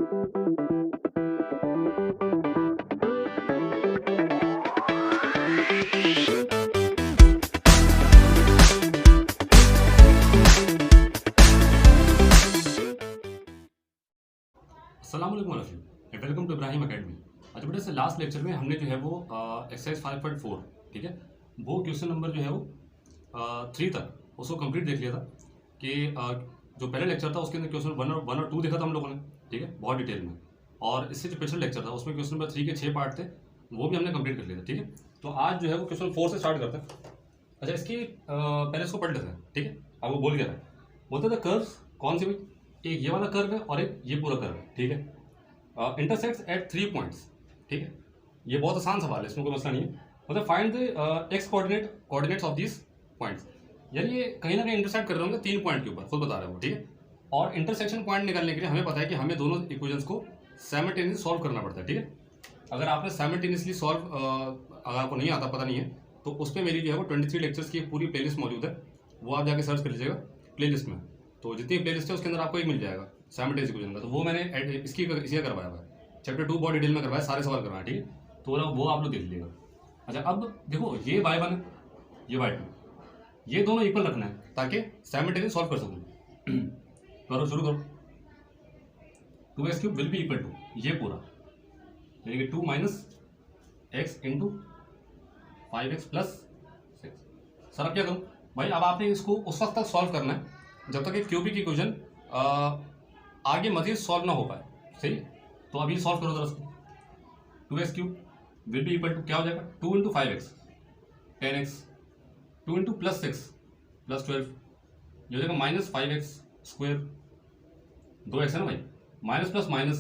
Welcome to Ibrahim academy. अच्छा बेटा, से लास्ट लेक्चर में हमने जो है वो एक्सरसाइज 5.4, ठीक है, वो क्वेश्चन नंबर जो है वो 3 तक उसको कंप्लीट देख लिया था कि जो पहले लेक्चर था उसके अंदर क्वेश्चन 1 और 2 देखा था हम लोगों ने, ठीक है, बहुत डिटेल में। और इससे जो पिछला लेक्चर था उसमें क्वेश्चन नंबर 3 के 6 पार्ट थे, वो भी हमने कंप्लीट कर लिया था, ठीक है। तो आज जो है वो क्वेश्चन 4 से स्टार्ट करते हैं। अच्छा, इसकी पहले इसको पढ़ लेते हैं, ठीक है। अब वो बोल क्या रहा है, बोलते थे कर्व्स कौन सी भाई, एक ये वाला कर्व है और एक ये पूरा कर्व है, ठीक है। इंटरसेक्ट्स एट 3 पॉइंट्स, ठीक है। ये बहुत आसान सवाल है, इसमें कोई मसला नहीं है। मतलब find the x coordinates of this points, यानी ये कहीं ना कहीं इंटरसेक्ट कर रहे होंगे 3 पॉइंट के ऊपर, खुद बता रहे हो, ठीक है। और इंटरसेक्शन पॉइंट निकालने के लिए हमें पता है कि हमें दोनों इक्वेशंस को साइमल्टेनियसली सॉल्व करना पड़ता है, ठीक है। अगर आपने साइमल्टेनियसली सॉल्व अगर आपको नहीं आता, पता नहीं है, तो उस पर मेरी जो है वो 23 लेक्चर्स की पूरी प्लेलिस्ट मौजूद है, वो आप जाके सर्च कर लीजिएगा प्लेलिस्ट में। तो जितनी प्लेलिस्ट है उसके अंदर आपको एक मिल जाएगा साइमल्टेनियस इक्वेशन का। तो वो मैंने इसी का करवाया हुआ है, चैप्टर 2 बहुत डिटेल में करवाया, सारे सवाल करवाए, ठीक है। तो वो आप लोग देख लीजिएगा। अच्छा, अब देखो, ये y1 है, ये y2, ये दोनों इक्वल रखना है ताकि साइमल्टेनियस सॉल्व कर सकूँ। करो, शुरू करो। 2x³ will be equal to ये पूरा, यानी कि 2 - x into 5x plus 6। Sir अब क्या करूँ भाई, अब आपने इसको उस वक्त तक सॉल्व करना है जब तक एक क्यूबिक इक्वेशन आगे मजीद सॉल्व ना हो पाए, सही है। तो अभी सॉल्व करो जरा इसको। 2x³ will be equal to क्या हो जाएगा, 2 into 5x 10x, 2 into plus 6 plus 12, ये हो जाएगा -5x स्क्वायर, 2x है ना भाई, माइनस प्लस माइनस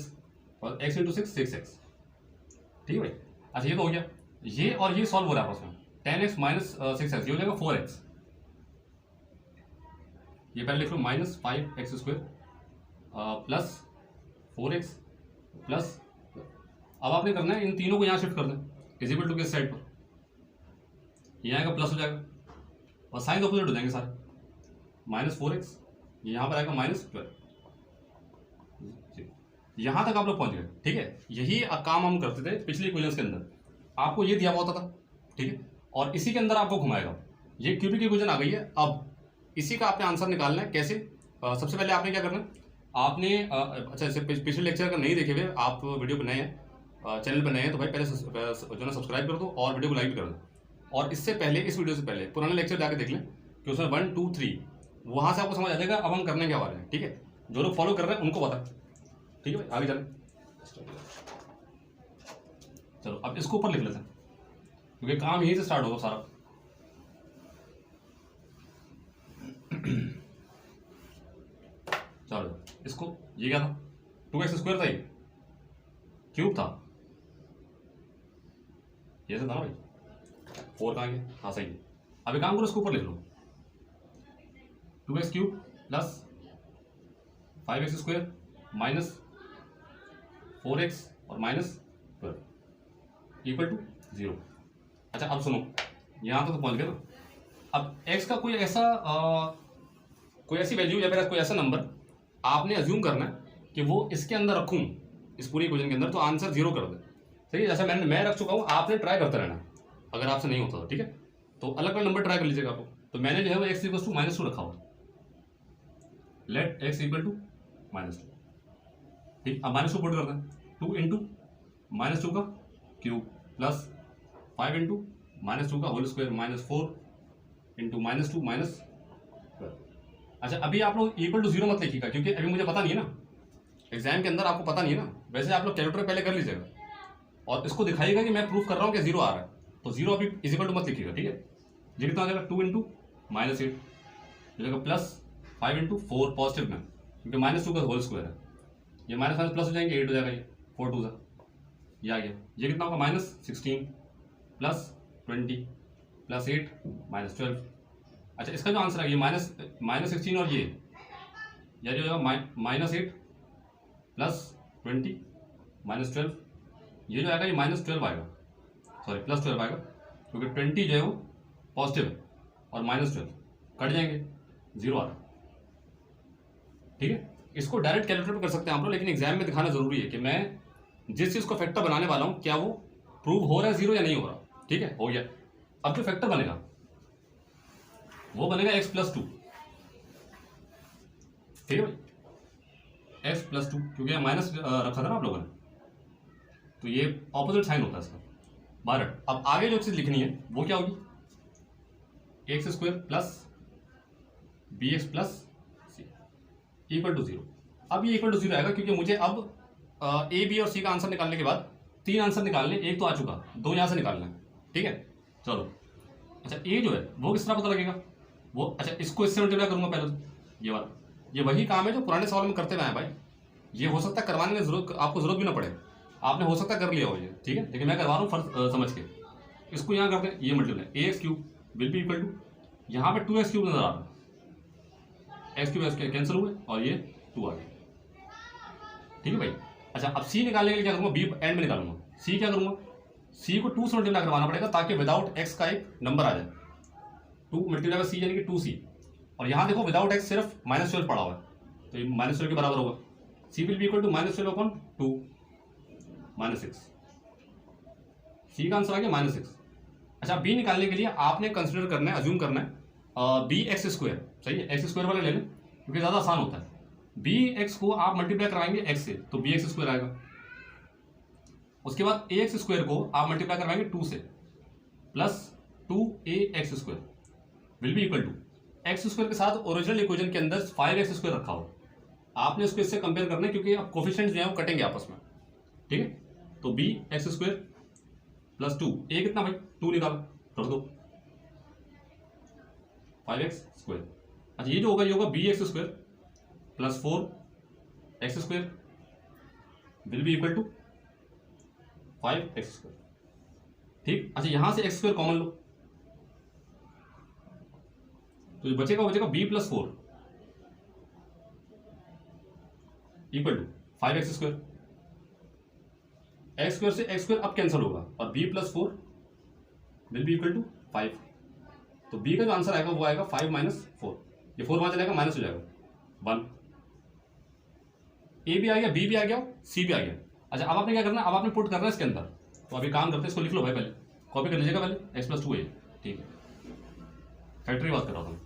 और x इंटू 6 6x, ठीक है भाई। अच्छा, ये तो हो गया, ये और ये सॉल्व हो रहा है आपस में, 10x माइनस 6x, ये हो जाएगा 4x। ये पहले लिख लो, -5x square plus 4x plus, अब आपने करना है इन तीनों को यहाँ शिफ्ट कर दें इज इक्वल टू किस साइड पर, यहाँ आएगा प्लस हो जाएगा और साइन ऑपोजिट हो जाएंगे सारे, -4x, यहाँ पर आएगा -12। यहाँ तक आप लोग पहुँच गए, ठीक है। यही काम हम करते थे पिछली इक्वेशंस के अंदर, आपको ये दिया हुआ होता था, ठीक है, और इसी के अंदर आपको घुमाएगा। ये क्यूबिक इक्वेशन आ गई है, अब इसी का आपने आंसर निकालना है। कैसे? सबसे पहले आपने क्या करना है, आपने अच्छा, इसे पिछले लेक्चर का नहीं देखे हुए आप वीडियो पर नए हैं, चैनल पर नए हैं, तो भाई पहले जो ना सब्सक्राइब कर दो और वीडियो को लाइक भी कर दो। और इससे पहले, इस वीडियो से पहले पुराने लेक्चर जाके देख लें कि उसमें 1 2 3, वहाँ से आपको समझ आ जाएगा अब हम करने क्या वाले हैं, ठीक है। जो लोग फॉलो कर रहे हैं उनको पता है, ठीक है भाई। आगे चलें, चलो अब इसको ऊपर लिख लेते हैं क्योंकि काम यहीं से स्टार्ट होगा सारा। चलो इसको, ये क्या था, 2x स्क्वायर था, ये क्यूब था, ये था ना भाई, 4 कहाँ गया, हाँ सही है। अभी काम करो, इसको ऊपर लिख लो, 2x³ plus 5x square minus 4x और -12 इक्वल टू 0। अच्छा, अब सुनो, यहाँ तो पहुँच गए ना। अब x का कोई ऐसी वैल्यू या फिर कोई ऐसा नंबर आपने अज्यूम करना है कि वो इसके अंदर रखूँ, इस पूरी इक्वेशन के अंदर, तो आंसर 0 कर दे, सही है। जैसे मैं रख चुका हूँ, आपने ट्राई करते रहना अगर आपसे नहीं होता तो, ठीक है। तो अलग अलग नंबर ट्राई कर लीजिएगा आपको। तो मैंने जो है वो x इक्वल टू -2 रखा हुआ, लेट x इक्वल टू -2, ठीक। अब -2 पुट करते हैं, 2 इंटू -2 का क्यूब प्लस 5 इंटू -2 का होल स्क्वायर -4 इंटू -2 -12। अच्छा, अभी आप लोग इक्वल टू 0 मत लिखिएगा क्योंकि अभी मुझे पता नहीं है ना, एग्जाम के अंदर आपको पता नहीं है ना। वैसे आप लोग कैलकुलेटर पहले कर लीजिएगा और इसको दिखाइएगा कि मैं प्रूफ कर रहा हूँ कि 0 आ रहा है। तो 0 अभी इज इक्वल टू मत लिखिएगा, ठीक है। ये कितना आ जाएगा, 2 इंटू -8 हो जाएगा प्लस 5 इंटू 4 पॉजिटिव में, क्योंकि -2 का होल स्क्वायर है, ये माइनस माइनस प्लस हो जाएंगे, 8 हो जाएगा, ये 4 2 ये आ गया। ये कितना होगा, -16 प्लस 20 प्लस 8 -12। अच्छा, इसका जो आंसर है ये -16 और ये जो होगा -8 प्लस 20 -12, ये जो आएगा ये -12 आएगा, सॉरी +12 आएगा, क्योंकि 20 जो है वो पॉजिटिव है और -12 कट जाएंगे, 0 आ रहा है, ठीक है। इसको डायरेक्ट कैलकुलेटर पे कर सकते हैं आप लोग, लेकिन एग्जाम में दिखाना जरूरी है कि मैं जिस चीज़ को फैक्टर बनाने वाला हूँ क्या वो प्रूव हो रहा है जीरो या नहीं हो रहा। ठीक है, हो गया। अब जो फैक्टर बनेगा वो बनेगा x+2। ठीक है भाई, x+2, क्योंकि यहाँ माइनस रखा था ना आप लोगों ने, तो ये ऑपोजिट साइन होता है इसका। बारह। अब आगे जो चीज़ लिखनी है वो क्या होगी, x² plus bx plus C equal to 0। अब ये इक्वल टू 0 आएगा क्योंकि मुझे अब ए बी और सी का आंसर निकालने के बाद 3 आंसर निकालने, एक तो आ चुका, 2 यहाँ से निकालना है। ठीक है, चलो। अच्छा, ए जो है वो किस तरह पता लगेगा, वो अच्छा इसको इससे मल्टीप्लाई करूंगा पहले तो ये वाला, ये वही काम है जो पुराने सवाल में करते हुए हैं भाई। ये हो सकता है करवाने में जरूरत आपको जरूरत भी ना पड़े, आपने हो सकता है कर लिया हो ये। ठीक है, लेकिन मैं करवा रहा हूँ फर्ज समझ के। इसको यहाँ करते हैं, ये multiply ax³ will be equal to, यहाँ पे 2x³ नजर आ रहा है, x³ कैंसिल हुए और ये 2 आ गया। ठीक है भाई। अच्छा, अब c निकालने के लिए क्या करूँगा, b एंड में निकालूंगा। c क्या करूँगा, c को 2 से मल्टीप्लाई करवाना पड़ेगा ताकि विदाउट x का एक नंबर आ जाए। 2 मल्टीप्लाई बाय c यानी कि 2c, और यहाँ देखो विदाउट x सिर्फ -12 पड़ा हुआ है, तो ये -12 के बराबर होगा। c will be equal to -12/2 -6। C का आंसर आ गया -6। अच्छा, बी निकालने के लिए आपने कंसिडर करना है, अज्यूम करना है bx²। सही है, x² वाला ले लें क्योंकि ज़्यादा आसान होता है। bx को आप मल्टीप्लाई कराएंगे x से तो bx² आएगा। उसके बाद ax² को आप मल्टीप्लाई करवाएंगे 2 से, plus 2ax² will be equal to, x² के साथ ओरिजिनल इक्वेशन के अंदर 5x² रखा हो, आपने उसको इससे कंपेयर करना है क्योंकि अब कोफिशिएंट्स जो है वो कटेंगे आपस में। ठीक है, तो bx² प्लस 2, a कितना भाई 2 निकाला, कर दो 5x²। अच्छा, ये जो होगा ये होगा bx² plus 4x² will be equal to 5x²। ठीक। अच्छा, यहां से x² कॉमन लो तो जो बचेगा वो बचेगा b plus 4 equal to 5x²। x² से x² अब कैंसिल होगा और b plus 4 will be equal to 5। तो b का जो आंसर आएगा वो आएगा 5 - 4, ये 4 वहां चलेगा माइनस हो जाएगा 1। a भी आ गया, b भी आ गया, c भी आ गया। अच्छा, अब आपने क्या करना है, अब आपने पुट करना है इसके अंदर। तो अभी काम करते हैं, इसको लिख लो भाई, पहले कॉपी कर लीजिएगा पहले, x+2a। ठीक है, फैक्टरी बात कर रहा हूँ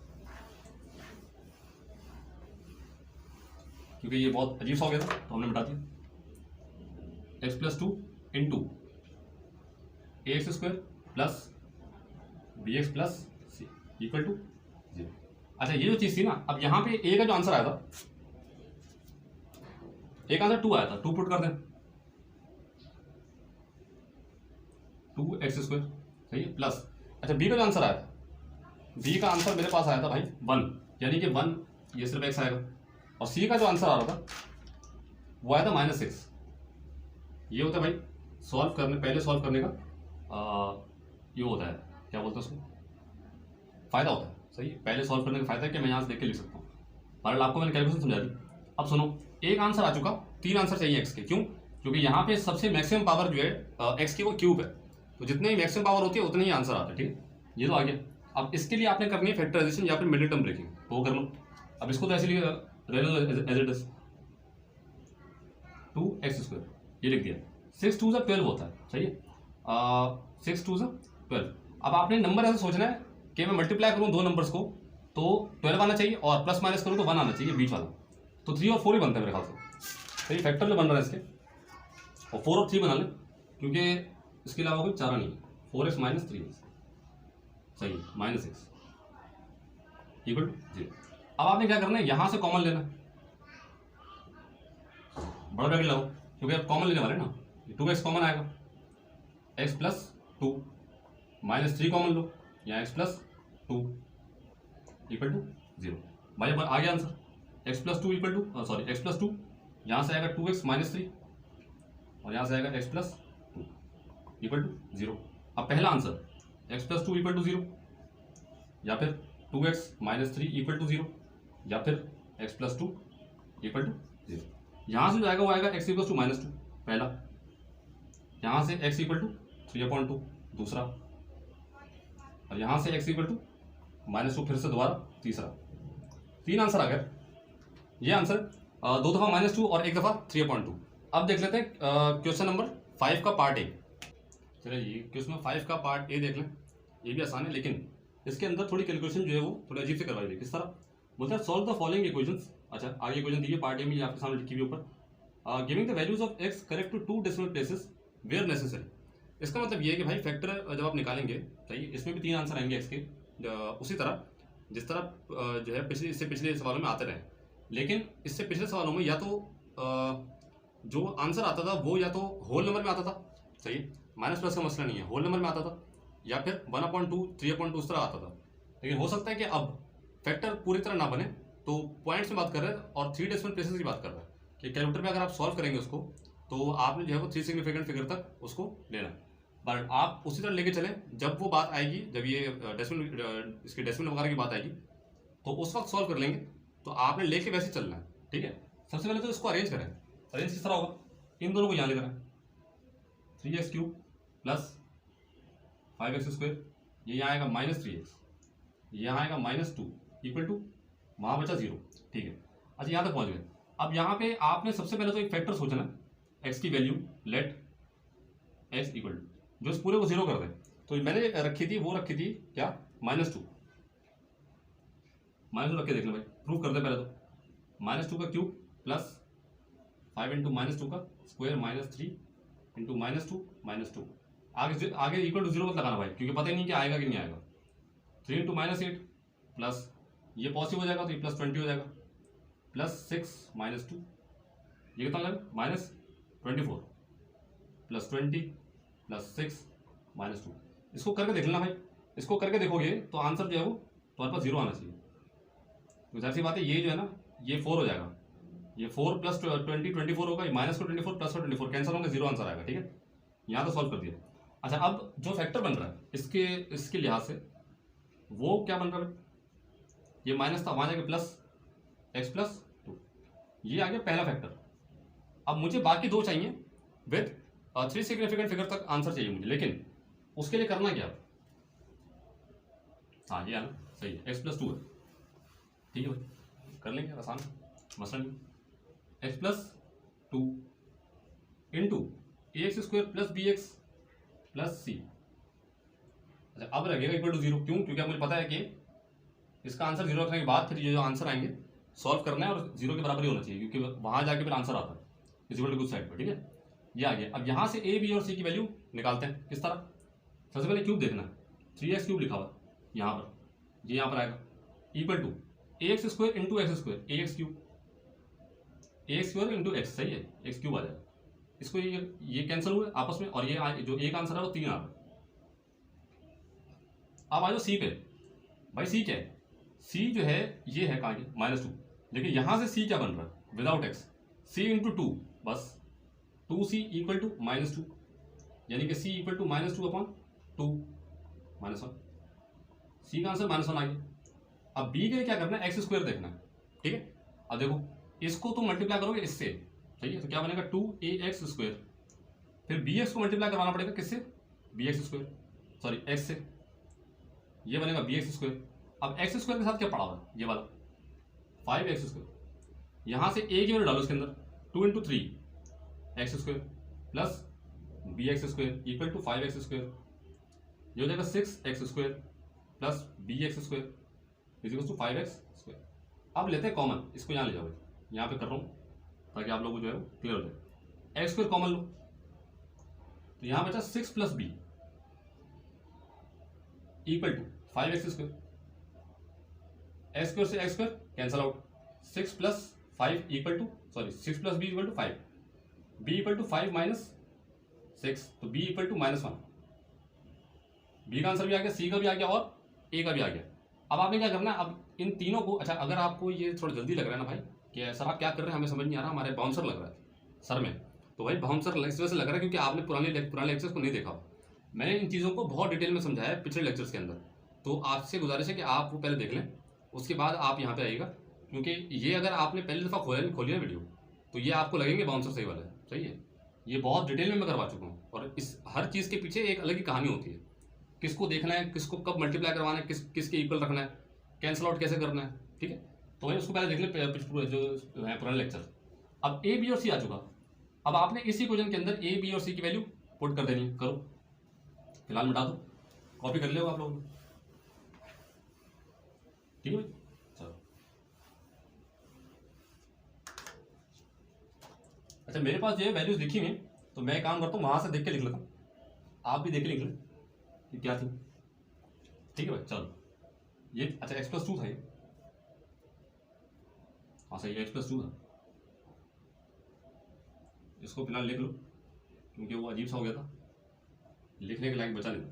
क्योंकि ये बहुत अजीब सा हो गया था तो हमने मिटा दिया। x+2 into ax² plus bx plus c equal to 0। अच्छा, ये जो चीज थी ना, अब यहाँ पे a का जो आंसर आया था, एक आंसर 2 आया था, 2 पुट कर दें, 2x²। सही है, प्लस अच्छा b का जो आंसर आया था, b का आंसर मेरे पास आया था भाई 1, यानी कि 1, ये सिर्फ x आएगा। और c का जो आंसर आ रहा था वो आया था -6। ये होता है भाई सॉल्व करने, पहले सॉल्व करने का ये होता है, क्या बोलते हैं उसको, फायदा होता है। सही है, पहले सॉल्व करने का फायदा है कि मैं यहाँ से देख के लिख सकता हूँ। बहरहाल आपको मैंने कैलकुलेशन समझा दी। अब सुनो, एक आंसर आ चुका, 3 आंसर चाहिए x के। क्यों? क्योंकि यहाँ पे सबसे मैक्सिमम पावर जो है x की वो क्यूब है, तो जितने ही मैक्सिमम पावर होती है उतने ही आंसर आता है। ठीक है, ये तो आ गया। अब इसके लिए आपने करनी है फैक्टराइजेशन या फिर मिडिल टर्म ब्रेकिंग, तो वो कर लो। अब इसको तो ऐसे लिए एज इट इज 2x², ये लिख दिया। 6 2 12 होता है। सही है, 6 2 12। अब आपने नंबर ऐसे सोचना है कि मैं मल्टीप्लाई करूँ 2 नंबर्स को तो 12 आना चाहिए, और प्लस माइनस करूँ तो 1 आना चाहिए बीच वाला, तो 3 और 4 ही बनता है मेरे ख्याल से। सही, फैक्टर जो बन रहा है इसके, और 4 और 3 बना लें क्योंकि इसके अलावा कोई चारा नहीं है। 4x - 3x, सही, -6 इक्वल टू 0। अब आपने क्या करना है, यहाँ से कॉमन लेना है, बड़ा ब्रैकेट लगाओ क्योंकि आप कॉमन लेने वाले ना, 2x कॉमन आएगा, x प्लस 2 -3 कॉमन लो, यहाँ x प्लस 2 इक्वल टू 0। भाई अब आ गया answer, x plus 2 equal to, sorry x plus 2, यहाँ से आएगा 2x - 3 और यहाँ से आएगा x प्लस 2 इक्वल टू 0। अब पहला answer x plus 2 equal to 0, या फिर 2x - 3 इक्वल टू 0, या फिर x प्लस 2 इक्वल टू 0। यहाँ से जो आएगा वो आएगा x इक्वल टू -2 पहला, यहाँ से x इक्वल टू 3/2 दूसरा, और यहाँ से x इक्वल टू -2 फिर से दोबारा तीसरा। 3 आंसर आ गए। ये आंसर दो दफ़ा -2 और एक दफ़ा 3/2। अब देख लेते हैं क्वेश्चन नंबर 5 का पार्ट ए। चलिए ये क्वेश्चन 5 का पार्ट ए देख लें, ये भी आसान है, लेकिन इसके अंदर थोड़ी कैलकुलेशन जो है वो थोड़ी अजीब से करवाई गई। किस तरह बोलते हैं, सॉल्व द फॉलोइंग इक्वेशंस। अच्छा आगे इक्वेशन दी है पार्ट ए में, आपके सामने लिखी हुई ऊपर, giving the values of x correct to 2 decimal places where necessary. इसका मतलब ये है कि भाई फैक्टर जब आप निकालेंगे, सही, इसमें भी 3 आंसर आएंगे एक्स के, उसी तरह जिस तरह जो है इससे पिछले सवालों में आते रहे। लेकिन इससे पिछले सवालों में या तो जो आंसर आता था वो या तो होल नंबर में आता था, सही, माइनस प्लस का मसला नहीं है, होल नंबर में आता था, या फिर 1/2 3/2 उस तरह आता था। लेकिन हो सकता है कि अब फैक्टर पूरी तरह ना बने, तो पॉइंट्स में बात कर रहे हैं और 3 डेसिमल प्लेसेस की बात कर रहे हैं कि कैलकुलेटर में अगर आप सॉल्व करेंगे उसको, तो आपने जो है वो 3 सिग्निफिकेंट फिगर तक उसको लेना है। बट आप उसी तरह लेके चलें, जब वो बात आएगी, जब ये डेसिमल इसकी डेसिमल वगैरह की बात आएगी, तो उस वक्त सॉल्व कर लेंगे। तो आपने लेके वैसे चलना है, ठीक है। सबसे पहले तो इसको अरेंज करें। अरेंज किस तरह होगा, इन दोनों को यहाँ लेकर आए, 3x³ प्लस 5x², ये यहाँ आएगा -3x, यहाँ आएगा -2 इक्वल टू, वहाँ बचा 0, ठीक है। अच्छा यहाँ तक पहुँच गए। अब यहाँ पे आपने सबसे पहले तो एक फैक्टर सोचना, x की value let x equal to, जो इस पूरे को 0 कर दे। तो मैंने रखी थी, वो रखी थी क्या, -2 रख के देख लो भाई, प्रूव कर दे पहले तो। -2 का क्यूब प्लस 5 × -2 का स्क्वायर -3 × -2 आगे इक्वल टू 0 मत लगाना भाई, क्योंकि पता ही नहीं कि आएगा कि नहीं आएगा। 3 × -8 प्लस ये पॉजिटिव हो जाएगा तो ये +20 हो जाएगा, +6 -2, ये कितना लगा, -24 +20 +6 -2। इसको करके देख लेना भाई, इसको करके देखोगे तो आंसर जो है वो तुम्हारे पास 0 आना चाहिए। तो जाहिर सी बात है, ये जो है ना, ये 4 हो जाएगा, ये 4 + 20 24 होगा, ये -24 + 24 कैंसिल होंगे, 0 आंसर आएगा, ठीक है। यहाँ तो सॉल्व कर दिया। अच्छा अब जो फैक्टर बन रहा है इसके लिहाज से वो क्या बन रहा है, ये माइनस था, वहाँ जाके प्लस x + 2, ये आ गया पहला फैक्टर। अब मुझे बाकी 2 चाहिए विद 3 सिग्निफिकेंट फिगर तक आंसर चाहिए मुझे, लेकिन उसके लिए करना क्या, हाँ ये है ना, सही है, x + 2 है, ठीक है भाई, कर लेंगे, आसान मसला नहीं। x + 2 into ax² + bx + c। अच्छा अब लगेगा इक्वल टू 0, क्यों, क्योंकि अब मुझे पता है कि इसका आंसर 0 रखने के बाद फिर जो आंसर आएंगे सॉल्व करना है, और 0 के बराबर ही होना चाहिए, क्योंकि वहाँ जाके फिर आंसर आता है इक्वल टू कुछ साइड पर, ठीक है। ये आ गया। अब यहाँ से a, b और c की वैल्यू निकालते हैं। किस तरह, सबसे पहले क्यूब देखना है, 3x³ लिखा हुआ यहाँ पर, ये यहाँ पर आएगा, equal to ax² × x², ax² × x, सही है, x³ आ जाएगा। इसको ये कैंसिल हुए आपस में, और ये जो एक आंसर है वो 3 आ रहा है। अब आ जाओ सी पे, भाई सी क्या है, सी जो है ये है कहाँ, -2, लेकिन यहाँ से सी क्या बन रहा है, विदाउट x, c × 2, बस 2c = -2, यानी कि c = -2/2 -1, सी का आंसर -1 आ गया। अब b के लिए क्या करना है, x² देखना है, ठीक है। अब देखो इसको तो मल्टीप्लाई करोगे इससे, सही है, तो क्या बनेगा 2ax², फिर bx को मल्टीप्लाई करवाना पड़ेगा किससे, bx², सॉरी x से, ये बनेगा bx²। अब x² के साथ क्या पड़ा हुआ है, ये वाला 5x², यहाँ से a की वैल्यू डालो इसके अंदर, 2 × 3x² plus bx² equal to 5x², ये हो जाएगा 6x² plus bx² equal to 5x²। अब लेते हैं कॉमन, इसको यहाँ ले जाओ, यहाँ पे कर रहा हूँ ताकि आप लोगों को जो है वो क्लियर हो जाए। x² कॉमन लो, तो यहाँ बचा 6 + b equal to 5x², x² से x² cancel out, 6 + 5 equal to, sorry 6 + b equal to 5, b equal to 5 - 6, तो b इक्वल टू -1। b का आंसर भी आ गया, c का भी आ गया और a का भी आ गया। अब आपने क्या करना है, अब इन तीनों को, अच्छा अगर आपको ये थोड़ा जल्दी लग रहा है ना भाई कि सर आप क्या कर रहे हैं, हमें समझ नहीं आ रहा, हमारे बाउंसर लग रहा है सर में, तो भाई बाउंसर इस वजह से लग रहा है क्योंकि आपने पुराने लेक्चर्स को नहीं देखा। मैंने इन चीज़ों को बहुत डिटेल में समझाया है पिछले लेक्चर्स के अंदर, तो आपसे गुजारिश है कि आप वो पहले देख लें, उसके बाद आप यहाँ पे आइएगा, क्योंकि ये अगर आपने पहली दफ़ा खोली ना वीडियो, तो ये आपको लगेंगे बाउंसर सही वाला है, सही है। ये बहुत डिटेल में मैं करवा चुका हूँ, और इस हर चीज़ के पीछे एक अलग ही कहानी होती है, किसको देखना है, किसको कब मल्टीप्लाई करवाना है, किसके इक्वल रखना है, कैंसिल आउट कैसे करना है, ठीक है। तो वही उसको पहले देख ले जो है पुराने लेक्चर। अब ए बी और सी आ चुका। अब आपने इसी इक्वेशन के अंदर ए बी और सी की वैल्यू पुट कर देनी है। करो, फिलहाल मिटा दो, कॉपी कर ले आप लोगों ने, ठीक है भाई। चलो, अच्छा मेरे पास ये वैल्यूज लिखी हुई, तो मैं काम करता हूँ वहां से देख के लिख लेता हूँ, आप भी देख के लिख लें कि क्या थी, ठीक है भाई। चलो ये अच्छा x+2 था ये, हाँ सही x+2 था। इसको फिलहाल लिख लो क्योंकि वो अजीब सा हो गया था, लिखने के लायक बचा नहीं था।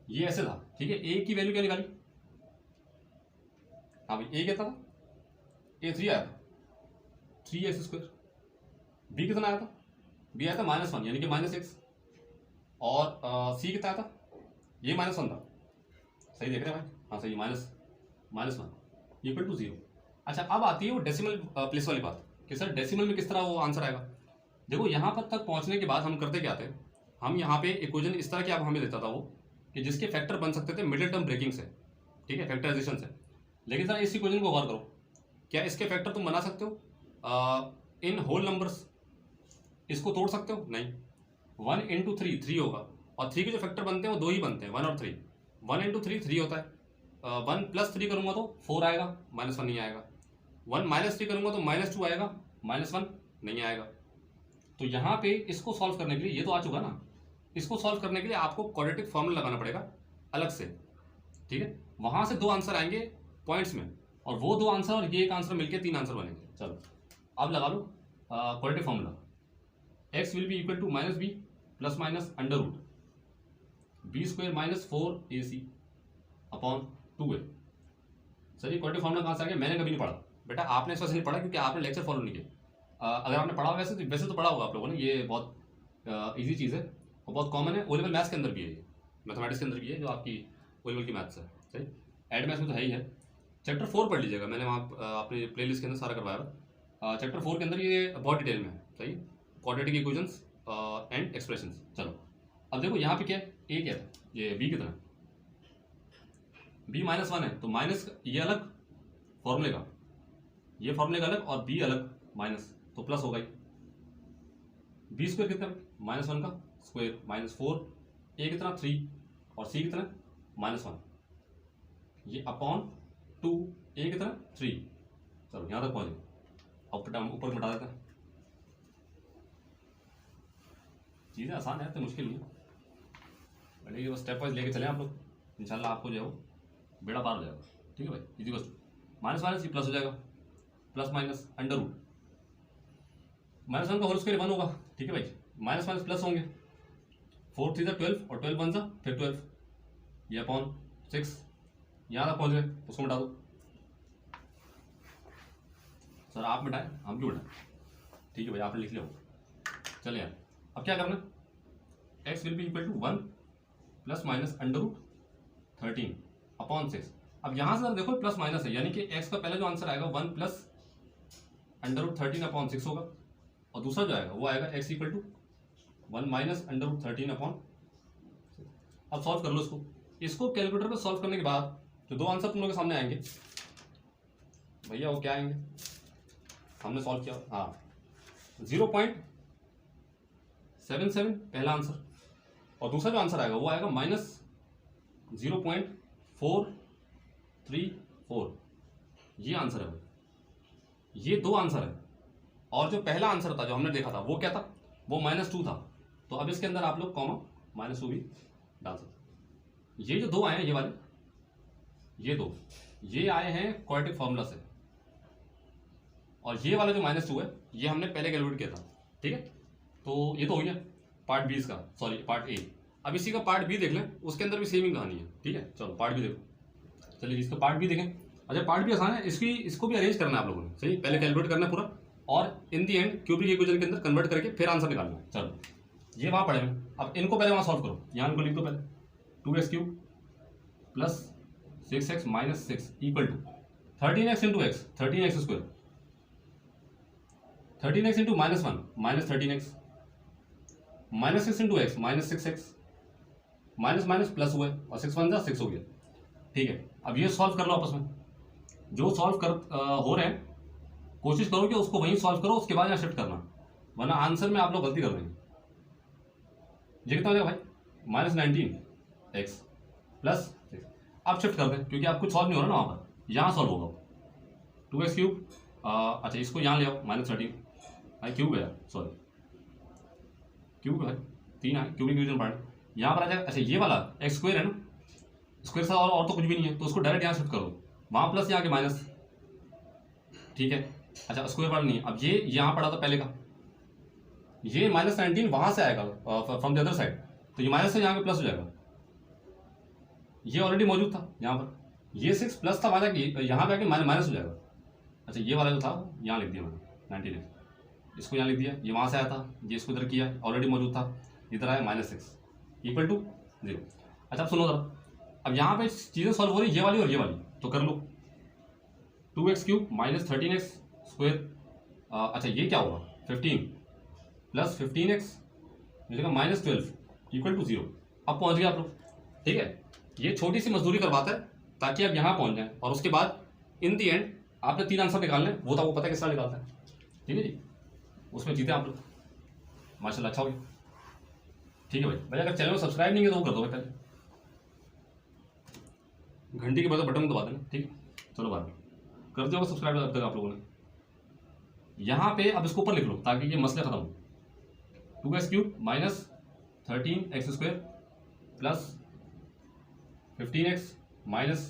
ये ऐसे था, ठीक है। ए की वैल्यू क्या निकाली, हाँ भाई ए क्या था, ए 3 आया था, 3x²। बी कितना आया था, बी आया था -1 यानी कि -x। और सी कितना आया था, ये -1 था, सही देख रहे हैं भाई, हाँ सही, -1 इक्वल टू 0। अच्छा अब आती है वो डेसिमल प्लेस वाली बात कि सर डेसिमल में किस तरह वो आंसर आएगा। देखो यहाँ पर तक पहुँचने के बाद हम करते क्या थे, हम यहाँ पे इक्वेशन इस तरह की अब हमें देता था वो कि जिसके फैक्टर बन सकते थे मिडिल टर्म ब्रेकिंग से, ठीक है, फैक्टराइजेशन से। लेकिन सर इस इक्वेशन को गौर करो, क्या इसके फैक्टर तुम बना सकते हो इन होल नंबर्स, इसको तोड़ सकते हो, नहीं। 1 × 3 3 होगा, और 3 के जो फैक्टर बनते हैं वो 2 ही बनते हैं, 1 और 3। 1 × 3 3 होता है, 1 + 3 करूँगा तो 4 आएगा, -1 नहीं आएगा। 1 - 3 करूँगा तो -2 आएगा, -1 नहीं आएगा। तो यहाँ पे इसको सॉल्व करने के लिए, ये तो आ चुका ना, इसको सॉल्व करने के लिए आपको क्वाड्रेटिक फॉर्मूला लगाना पड़ेगा अलग से, ठीक है। वहाँ से 2 आंसर आएंगे पॉइंट्स में, और वो 2 आंसर और ये एक आंसर मिलकर 3 आंसर बनेंगे। चलो अब लगा लो quadratic formula, x will be equal to -b ± √b² - 4ac upon 2a। Sir ये क्वाड्रेटिक फॉर्मूला कहाँ से आ गया, मैंने कभी नहीं पढ़ा बेटा, आपने इस वजह से नहीं पढ़ा क्योंकि आपने लेक्चर फॉलो नहीं किया। अगर आपने पढ़ा वैसे तो पढ़ा होगा आप लोगों ने, ये बहुत इजी चीज़ है और बहुत कॉमन है, ओ लेवल मैथ्स के अंदर भी है, ये मैथमेटिक्स के अंदर भी है, जो आपकी ओ लेवल की मैथ्स है, सही। एड मैथ्स में तो है ही है। चैप्टर 4 पढ़ लीजिएगा, मैंने वहाँ अपने प्लेलिस्ट के अंदर सारा करवाया हुआ। चैप्टर 4 के अंदर ये बहुत डिटेल में है, सही, क्वाड्रेटिक इक्वेशंस एंड एक्सप्रेशंस। चलो अब देखो यहाँ पे क्या है, ए क्या था, ये बी कितना, बी -1 है, तो माइनस ये अलग फॉर्मूले का, ये फॉर्मूले का अलग, और बी अलग माइनस, तो प्लस होगा ही। b² कितना, -1 का स्क्वायर -4, ए कितना 3 और सी कितना -1, ये अपॉन 2, ए कितना 3। चलो यहाँ तक पहुँचे, अब ऊपर मिटा देते हैं। चीज़ें आसान है तो मुश्किल नहीं, भले ये स्टेप वाइज लेके चलें आप लोग, इंशाल्लाह आपको जो है वो बेड़ा पार हो जाएगा, ठीक है भाई। इजी बस -1 प्लस हो जाएगा, प्लस माइनस अंडर रूट, -1 का होल स्क्वायर 1 होगा, ठीक है भाई, माइनस माइनस प्लस होंगे, 4 × 3 = 12 और 12 × 1 = फिर 12, ये अपॉन 6, यहाँ तक पहुँच गए, उसको मिटा दो। सर आप मिटाएं, हम क्यों मिटाएं, ठीक है भाई, आपने लिख लिया हो। चलिए यार अब क्या करना है, x will be equal to 1 ± √13 upon 6। अब यहाँ से देखो प्लस माइनस है, यानी कि x का पहला जो आंसर आएगा 1 + √13 अपॉन 6 होगा, और दूसरा जो आएगा वो आएगा x इक्वल टू 1 - √13 अपॉन। अब सॉल्व कर लो इसको कैलकुलेटर पे सॉल्व करने के बाद जो 2 आंसर तुम लोग के सामने आएंगे भैया, वो क्या आएंगे, हमने सॉल्व किया, हाँ 0.77 पहला आंसर, और दूसरा जो आंसर आएगा वो आएगा -0.434, ये आंसर है भाई, ये 2 आंसर है। और जो पहला आंसर था जो हमने देखा था वो क्या था, वो -2 था, तो अब इसके अंदर आप लोग कॉमा -2 भी डाल सकते। ये जो 2 आए हैं, ये वाले, ये 2 ये आए हैं क्वाड्रेटिक फॉर्मूला से, और ये वाला जो -2 है ये हमने पहले कैलकुलेट किया था, ठीक है। तो ये तो हो गया पार्ट बी इसका, सॉरी पार्ट ए। अब इसी का पार्ट बी देख लें, उसके अंदर भी सेम ही कहानी है, ठीक है। चलो पार्ट बी देखो, चलिए इसका पार्ट बी देखें। अच्छा पार्ट बी आसान है, इसको भी अरेंज करना है आप लोगों ने, सही, पहले कैलकुलेट करना है पूरा, और इन दी एंड क्यूबिक इक्वेशन के अंदर कन्वर्ट करके फिर आंसर निकालना है। चलो ये वहाँ पढ़े हैं, अब इनको पहले वहाँ सॉल्व करो, यहाँ इनको लिख दो पहले, 2x³ + 6x - 6 equal to 13x × x 13x², 13x × -1 -13x, -6 × x -6x, minus minus plus हुआ है, और 6 × 1 = 6 हो गया, ठीक है। अब ये सॉल्व कर लो आपस में, जो सॉल्व कर हो रहे हैं कोशिश करो कि उसको वहीं सॉल्व करो, उसके बाद यहाँ शिफ्ट करना, वरना आंसर में आप लोग गलती कर रहे हैं। ये कितना हो जाएगा भाई, -19 x प्लस 6। आप शिफ्ट कर दें क्योंकि आप कुछ सॉल्व नहीं हो रहा ना वहाँ पर, यहाँ सॉल्व होगा 2x³ अच्छा इसको यहाँ ले आओ -13 भाई, क्यूब है यार, सॉरी क्यूब है भाई, 3 है क्यूबिक डिवीजन पार्ट यहाँ पर आ जाएगा। अच्छा ये वाला x² है ना, स्क्वायर से और तो कुछ भी नहीं है, तो उसको डायरेक्ट यहाँ शिफ्ट कर दो, वहाँ प्लस यहाँ के माइनस, ठीक है। अच्छा स्क्वायर पार्ट नहीं है, अब ये यहाँ पड़ा था पहले का, ये -19 वहाँ से आएगा फ्रॉम द अदर साइड, तो ये माइनस से यहाँ पे प्लस हो जाएगा, ये ऑलरेडी मौजूद था यहाँ पर, ये 6 प्लस था वहाँ जाके, यहाँ पे आके माइनस हो जाएगा। अच्छा ये वाला जो था यहाँ लिख दिया मैंने 19, इसको यहाँ लिख दिया, ये वहाँ से आया था, ये इसको इधर किया, ऑलरेडी मौजूद था, इधर आया -6 = 0। अच्छा अब सुनो जरा, अब यहाँ पे चीज़ें सॉल्व हो रही ये वाली और ये वाली, तो कर लो 2x³ -13x²। अच्छा ये क्या होगा 15 + 15x मिलेगा -12 = 0। अब पहुँच गए आप लोग, ठीक है। ये छोटी सी मजदूरी करवाता है ताकि आप यहाँ पहुँच जाएं, और उसके बाद इन दी एंड आपने 3 आंसर निकालने, वो तो आपको पता है किस तरह निकालता है, ठीक है जी, उसमें जीते आप लोग, माशाल्लाह अच्छा हो गया, ठीक है भाई। अगर चैनल को सब्सक्राइब नहीं किया तो वो कर दो भाई, पहले घंटी के बाद बटन दबा देना, ठीक है। चलो बात कर दिया होगा सब्सक्राइब अब तक आप लोगों ने। यहाँ पे अब इसको ऊपर लिख लो ताकि ये मसले खत्म हो, 2x³ -13x² प्लस 15x -12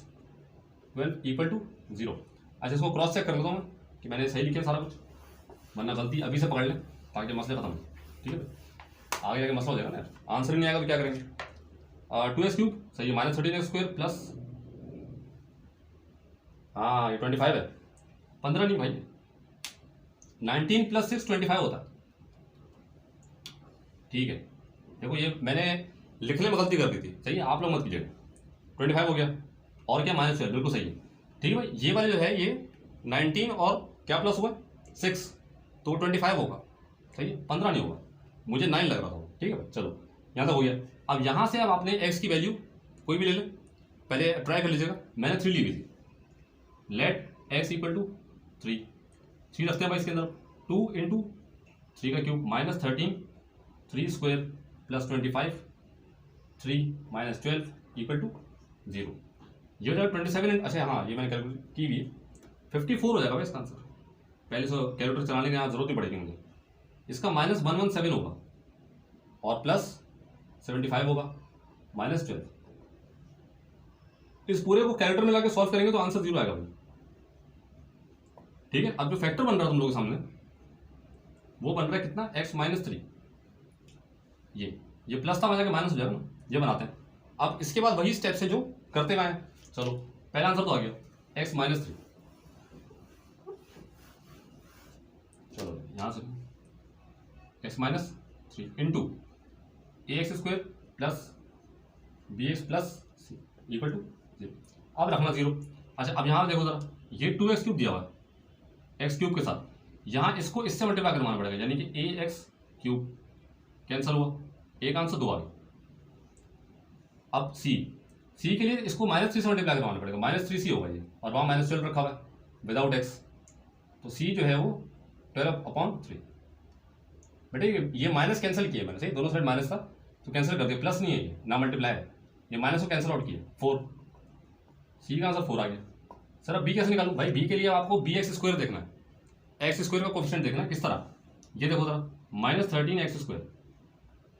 = 0। अच्छा इसको क्रॉस चेक कर लेता हूँ मैं कि मैंने सही लिखा सारा कुछ, वरना गलती अभी से पकड़ लें ताकि मसले खत्म हो, ठीक है। आगे जाके मसला हो जाएगा ना, आंसर ही नहीं आएगा तो क्या करेंगे। 2x³ सही है, -13x² प्लस, हाँ ये 25 है, 15 नहीं भाई, 19 + 6 25 होता है, ठीक है। देखो ये मैंने लिखने में गलती कर दी थी, सही है, आप लोग मत कीजिएगा। 25 हो गया, और क्या -12 बिल्कुल सही है, ठीक है भाई। ये वाला जो है ये 19 और क्या प्लस हुआ 6, तो 25 होगा, सही है, 15 नहीं होगा, मुझे 9 लग रहा था, ठीक है भाई। चलो यहाँ तक हो गया। अब यहाँ से अब आपने x की वैल्यू कोई भी ले लें, पहले ट्राई कर लीजिएगा, मैंने 3 ली हुई थी, लेट x = 3 रखते हैं भाई इसके अंदर, 2 × 3 का क्यूब -13 3² + 25 3 -12 = 0। ये हो जाएगा 27। अच्छा हाँ ये मैंने कैलकुलेट की भी, 54 हो जाएगा भाई इसका आंसर, पहले से कैलकुलेटर चलाने की यहाँ जरूरत नहीं पड़ेगी मुझे। इसका -117 होगा और प्लस 75 होगा -12, इस पूरे को कैलकुलेटर में लाके सॉल्व करेंगे तो आंसर 0 आएगा भाई, ठीक है। अब जो फैक्टर बन रहा है तुम लोगों के सामने वो बन रहा है कितना, x -3, ये प्लस था वजह के माइनस हो जाएगा ना, ये बनाते हैं। अब इसके बाद वही स्टेप से जो करते हुए हैं, चलो पहला आंसर तो आ गया x -3, चलो यहां से x -3 into ax² plus bx plus c = 0। अब रखना 0। अच्छा अब यहाँ देखो जरा, ये 2x³ दिया हुआ है x³ के साथ, यहाँ इसको इससे मल्टीप्लाई करवाना पड़ेगा, यानी कि ax³ कैंसिल हुआ, एक आंसर 2 आ गया। अब c के लिए इसको -3 से मल्टीप्लाई करवाना पड़ेगा, -3c होगा ये, और वहाँ -12 रखा हुआ है विदाउट x, तो c जो है वो 12/3। बेटे ये माइनस कैंसिल किया मैंने, सही दोनों साइड माइनस था तो कैंसिल कर दिया, प्लस नहीं है ये, ना मल्टीप्लाई है, ये माइनस को कैंसिल आउट किया 4, सी का आंसर 4 आ गया। सर अब बी कैसे निकालूं भाई, बी के लिए आपको bx² देखना है, x² का कोफिशिएंट देखना है, किस तरह, ये देखो जरा -13x²।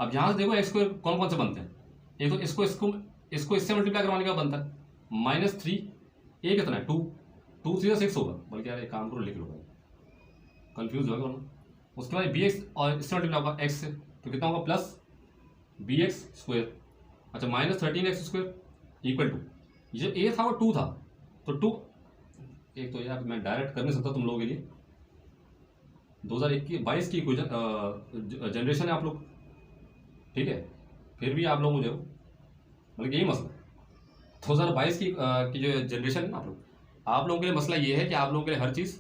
अब यहाँ से देखो x² कौन कौन से बनते हैं, एक तो इसको इससे मल्टीप्लाई करवाने का बनता है -3, ये कितना है 2, 2 3 6 होगा, बल्कि यार एक काम करो लिख लो भाई, कंफ्यूज होगा वरना। उसके बाद bx और इससे मल्टीप्लाई होगा x से, तो कितना होगा प्लस bx²। अच्छा -13x² = ये a था वो 2 था, तो 2, एक तो यार मैं डायरेक्ट कर नहीं सकता तुम लोगों के लिए, 2022 की जनरेशन है आप लोग, ठीक है, फिर भी आप लोग मुझे मतलब यही मसला 2022 की जो जनरेशन है ना आप लोगों के लिए मसला ये है कि आप लोगों के लिए हर चीज़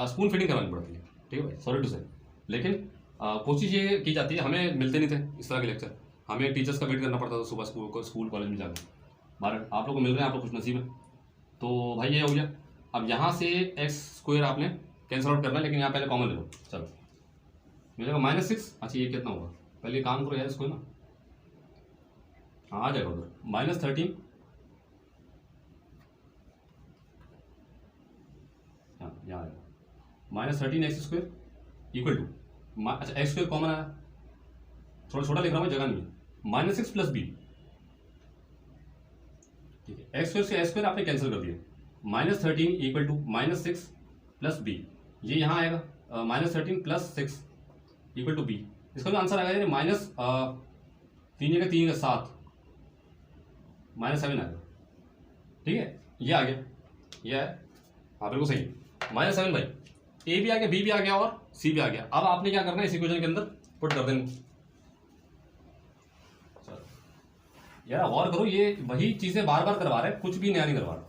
स्पून फीडिंग करवानी पड़ती है, ठीक है भाई, सॉरी टू से। लेकिन कोशिश ये की जाती है, हमें मिलते नहीं थे इस तरह के लेक्चर, हमें टीचर्स का वेट करना पड़ता था सुबह स्कूल कॉलेज में जाकर, आप लोग को मिल रहे हैं, आप लोग खुश नसीब हैं। तो भाई ये हो गया। अब यहाँ से एक्स स्क्वायर आपने कैंसिल आउट करना है, लेकिन यहाँ पहले कॉमन ले लो। चलो मिलेगा -6। अच्छा ये कितना होगा, पहले काम करो यार इसको ना। हाँ आ जाएगा उधर -13, यहाँ आएगा -13x² इक्वल टू, अच्छा एक्स स्क्वायर कॉमन आया, थोड़ा छोटा लिख रहा हूँ, जगह नहीं है, -6 + b। ठीक है, एक्स स्क्वायर से एक्स स्क्वायर आपने कैंसिल कर दिया, -13 इक्वल टू -6 + b, ये यहाँ आएगा -13 + 6 इक्वल टू b। इसका जो आंसर आएगा माइनस 3 का 3 का 7, -7 आएगा। ठीक है, ये आ गया, ये है, हाँ बिल्कुल सही, -7 भाई। ए भी आ गया, बी भी आ गया और सी भी आ गया। अब आपने क्या करना है, इस इक्वेशन के अंदर पुट कर देंगे। यार गौर करो, ये वही चीजें बार बार करवा रहे हैं, कुछ भी नया नहीं करवा रहा।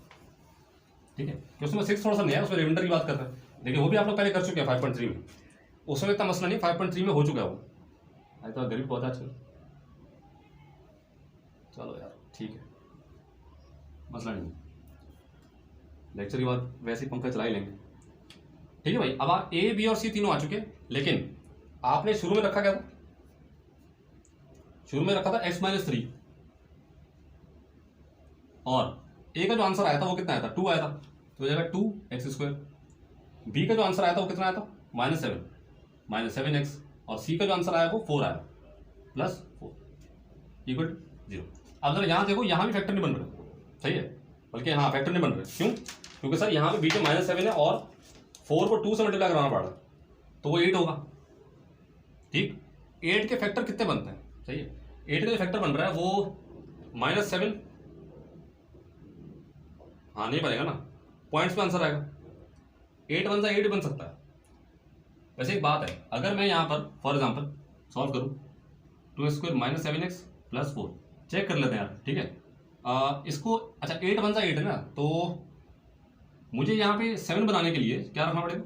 ठीक है, कि उसमें 6 थोड़ा सा नया है, उसमें रिमाइंडर की बात कर रहे हैं, लेकिन वो भी आप लोग पहले कर चुके हैं 5.3 में, उसमें इतना मसला नहीं, 5.3 में हो चुका है वो। आज तो गरीब बहुत अच्छा, चलो यार ठीक है, मसला नहीं, लेक्चर के बाद वैसे ही पंखा चला ही लेंगे। ठीक है भाई, अब आप ए बी और सी तीनों आ चुके, लेकिन आपने शुरू में रखा क्या था, शुरू में रखा था x-3, और ए का जो आंसर आया था वो कितना आया था, 2 आया था, तो हो जाएगा 2x²। बी का जो आंसर आया था वो कितना आया था, -7x, और सी का जो आंसर आया वो 4 आया, +4 इक्वल टू 0। अब जरा यहाँ देखो, यहाँ भी फैक्टर नहीं बन रहे, सही है, बल्कि हाँ फैक्टर नहीं बन रहे, क्यों, क्योंकि सर यहाँ पे बी के -7 है और 4 को 2 से मल्टीप्लाई कराना पड़ रहा है, तो वो 8 होगा। ठीक, 8 के फैक्टर कितने बनते हैं, सही है, 8 का जो फैक्टर बन रहा है वो -7, हाँ नहीं बनेगा ना, पॉइंट्स पे आंसर आएगा, 8 बन 8 बन सकता है। वैसे एक बात है, अगर मैं यहाँ पर फॉर एग्जांपल सॉल्व करूँ, 2x² -7x + 4, चेक कर लेते हैं यार। ठीक है, इसको अच्छा 8 बन 8 है ना, तो मुझे यहाँ पे 7 बनाने के लिए क्या रखना पड़ेगा,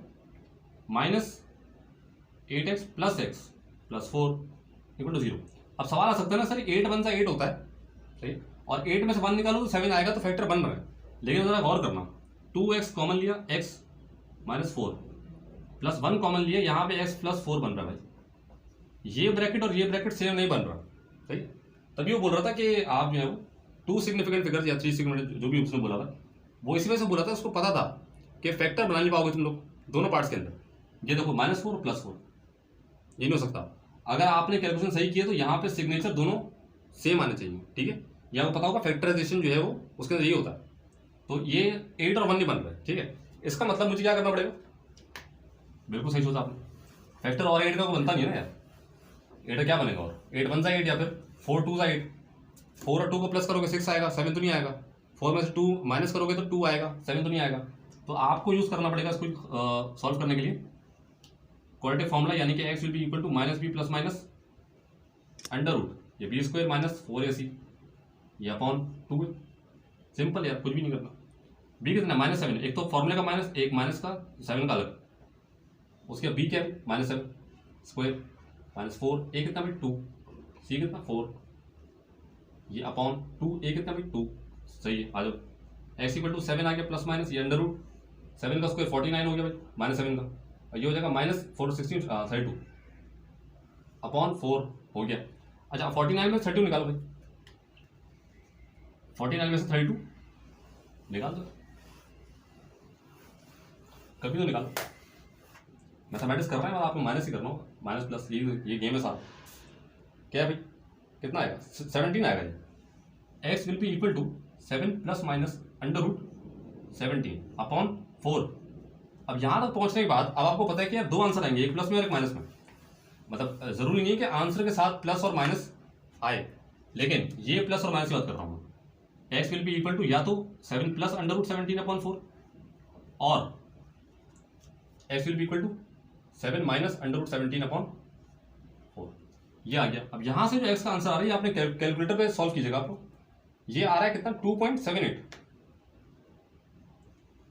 -8x + x + 4 इक्वल टू 0। अब सवाल आ सकता है ना सर, 8 बन 8 होता है, सही, और 8 में से 1 निकालो तो 7 आएगा, तो फैक्टर बन रहा है। लेकिन जरा गौर करना, 2x कॉमन लिया, x -4 + 1 कॉमन लिया, यहाँ पे x + 4 बन रहा है भाई, ये ब्रैकेट और ये ब्रैकेट सेम नहीं बन रहा, सही। तभी वो बोल रहा था कि आप जो है वो 2 सिग्निफिकेंट फिगर्स या 3 सिग्निफिकेंट, जो भी उसने बोला था, वो इसी वजह से बोला था, उसको पता था कि फैक्टर बना नहीं पाओगे तुम लोग दोनों पार्ट्स के अंदर। ये देखो -4 और +4, ये नहीं हो सकता। अगर आपने कैलकुलेशन सही किया तो यहाँ पे सिग्नेचर दोनों सेम आने चाहिए। ठीक है, या आपको पता होगा फैक्टराइजेशन जो है वो उसके अंदर यही होता है, तो ये 8 और 1 नहीं बन रहा है। ठीक है, इसका मतलब मुझे क्या करना पड़ेगा, बिल्कुल सही सोचा आपने, फैक्टर और 8 का कोई बनता नहीं है ना यार, 8 का क्या बनेगा, और 8 बन 8 या फिर 4 2 8, 4 और 2 को प्लस करोगे 6 आएगा, 7 तो नहीं आएगा, 4 में से 2 माइनस करोगे तो 2 आएगा, 7 तो नहीं आएगा। तो आपको यूज करना पड़ेगा इसको सॉल्व करने के लिए क्वाड्रेटिक फॉर्मूला, यानी कि x will be equal to -b + √, ये b² - 4ac ये अपॉन 2 है, सिंपल यार, कुछ भी नहीं करना। b कितना -7, एक तो फॉर्मूले का माइनस, एक माइनस का 7 का अलग, उसके b क्या है -7 स्क्वायर -4, a कितना भी 2, c कितना 4, ये अपॉन 2, a कितना भी 2, सही है। आ जाओ, x = 7 आ गया, +- ये √, 7 का स्क्वायर 49 हो गया भाई, -7 का, और ये हो जाएगा -4 16 32 अपॉन 4 हो गया। अच्छा 49 में 32 निकालो भाई, 49 में से 32 निकाल दो, कभी तो निकालो, मैथमेटिक्स कर रहे हैं और आपको माइनस ही करना होगा, माइनस प्लस, ये गेम है साहब। क्या है भाई, कितना आएगा, 17 आएगा ये। x will be equal to 7 ± √17 upon 4। अब यहाँ तक पहुँचने के बाद अब आपको पता है कि यार 2 आंसर आएंगे, एक प्लस में और एक माइनस में, मतलब जरूरी नहीं है कि आंसर के साथ प्लस और माइनस आए, लेकिन ये प्लस और माइनस की बात कर रहा हूँ मैं। x will be equal to या तो 7 + √17 अपॉन 4, और x will be equal to 7 - √17 upon 4, ये आ गया। अब यहाँ से जो x का आंसर आ रहा है, आपने कैलकुलेटर पे सॉल्व कीजिएगा, आपको ये आ रहा है कितना 2.78,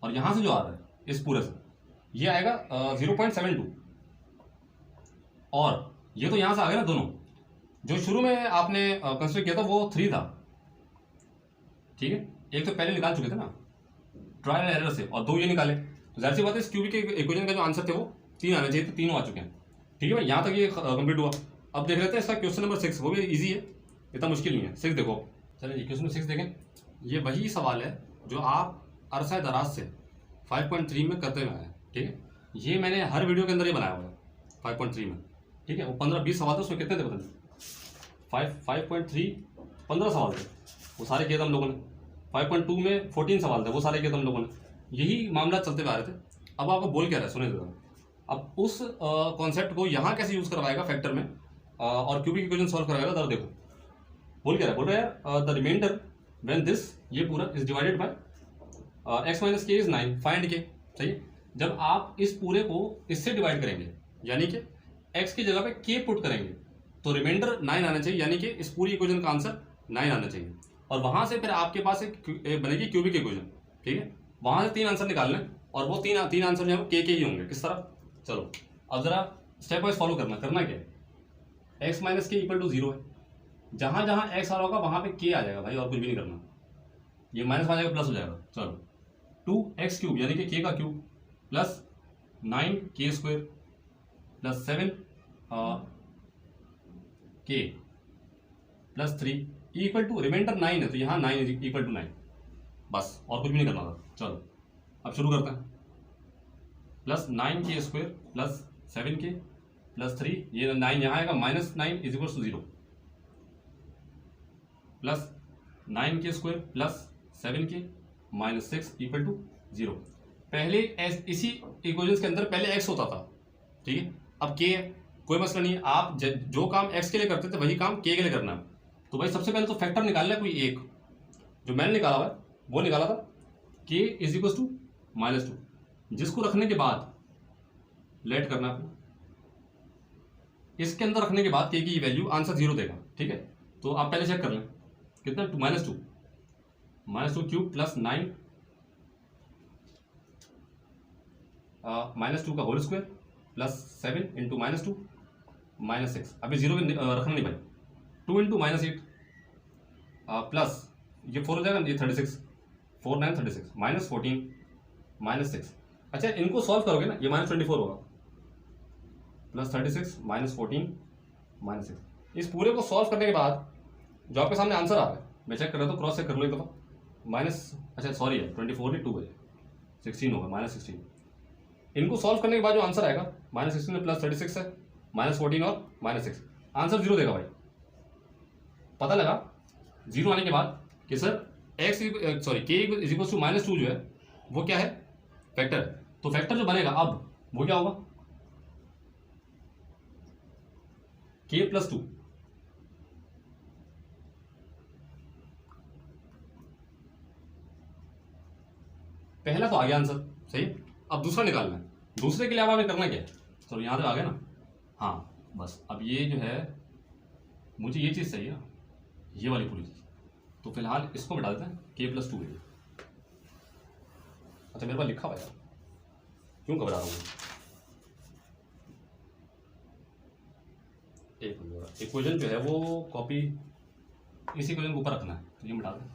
और यहाँ से जो आ रहा है इस पूरे से ये आएगा 0.72, और ये तो यहाँ से आ गया ना दोनों, जो शुरू में आपने कंसिडर किया था वो 3 था। ठीक है, एक तो पहले निकाल चुके थे ना, ट्रायल एंड एरर से, और 2 ये निकाले, तो जाहिर सी बात है इस क्यूबिक इक्वेशन का जो आंसर थे वो 3 आने चाहिए, तो तीनों आ चुके हैं। ठीक है भाई, यहाँ तक ये कंप्लीट हुआ। अब देख लेते हैं इसका क्वेश्चन नंबर 6, वो भी इजी है, इतना मुश्किल नहीं है। 6 देखो, चलिए क्वेश्चन नंबर 6 देखें। ये वही सवाल है जो आप अरसा दराज से 5.3 में करते हुए आए हैं। ठीक है, ये मैंने हर वीडियो के अंदर ये बनाया हुआ है 5.3 में। ठीक है, वो 15-20 सवाल थे, उसमें कितने थे पता नहीं, 5.3 15 सवाल थे, वो सारे किए थे हम लोगों ने। 5.2 में 14 सवाल थे, वो सारे किए थे हम लोगों ने। यही मामला चलते हुए आ रहे थे। अब आपको बोल क्या रहा है, सुने जरा। अब उस कॉन्सेप्ट को यहाँ कैसे यूज़ करवाएगा फैक्टर में, और क्यूबिक इक्वेशन सॉल्व करवाएगा, जरा देखो बोल क्या रहा है। बोल रहा है द रिमाइंडर व्हेन दिस, ये पूरा is divided by x minus के इज 9 फाइंड के। सही है, जब आप इस पूरे को इससे डिवाइड करेंगे, यानी कि x की जगह पे k पुट करेंगे, तो रिमाइंडर 9 आना चाहिए, यानी कि इस पूरी इक्वेशन का आंसर 9 आना चाहिए। और वहां से फिर आपके पास एक बनेगी क्यूबिक इक्वेशन। ठीक है, वहां से 3 आंसर निकालने, और वो तीन आंसर जो है के ही होंगे। किस तरह, चलो अब जरा स्टेप वाइज फॉलो करना क्या है। x माइनस के इक्वल टू 0 है, जहां जहां x आ रहा होगा वहां पे k आ जाएगा भाई, और कुछ भी नहीं करना। ये माइनस आ जाएगा, प्लस हो जाएगा। चलो 2x क्यूब यानी कि k का cube plus 9k square plus 7 k plus 3 equal to, reminder 9 है तो यहाँ 9 इक्वल टू 9, बस और कुछ भी नहीं करना था। चलो अब शुरू करते हैं। Plus 9k square plus 7k plus 3, ये 9 यहाँ आएगा, minus 9 is equal to 0, plus 9k square plus 7k minus 6 equal to 0। पहले इसी इक्वेशन के अंदर पहले x होता था। ठीक है, अब k है, कोई मसला नहीं है। आप जो काम x के लिए करते थे वही काम k के लिए करना है। तो भाई सबसे पहले तो फैक्टर निकालना है कोई एक, जो मैंने निकाला हुआ है वो निकाला था k इज इक्वल टू -2, जिसको रखने के बाद लेट करना है आपको, इसके अंदर रखने के बाद k की वैल्यू आंसर 0 देगा। ठीक है, तो आप पहले चेक कर लें कितना, -2 क्यूब प्लस 9 -2 का होल स्क्वायर प्लस 7 इंटू -2 -6, अभी 0 रखना नहीं भाई, 2 इंटू -8 प्लस ये 4 हो जाएगा, ये 36, 4 9 36 -14 -6। अच्छा इनको सॉल्व करोगे ना, ये -24 होगा, प्लस 36 -14 -6। इस पूरे को सॉल्व करने के बाद जो आपके सामने आंसर आ रहा है, मैं चेक कर रहा था, क्रॉस चेक कर लो एक दफा, अच्छा सॉरी है 24 नहीं 2 बजे 16 होगा, -16। इनको सॉल्व करने के बाद जो आंसर आएगा -16 में प्लस 36 है, -14 और -6, आंसर 0 देगा भाई। पता लगा 0 आने के बाद कि sir k is equal to -2 जो है वो क्या है, फैक्टर। तो फैक्टर जो बनेगा अब वो क्या होगा, k प्लस 2। पहला तो आ गया आंसर, सही है। अब दूसरा निकालना है, दूसरे के लिए अब हमें करना क्या है, चलो यहाँ तक आ गया ना। हाँ बस अब ये जो है, मुझे ये चीज़ चाहिए ना, ये वाली पूरी चीज़, तो फिलहाल इसको मिटा देते हैं, k प्लस 2 है। अच्छा मेरे पास लिखा हुआ यार, क्यों घबरा रहा हूँ। एक मिनट, इक्वेशन जो है वो कॉपी इस इक्वेशन के ऊपर रखना है, तो ये मिटा दें।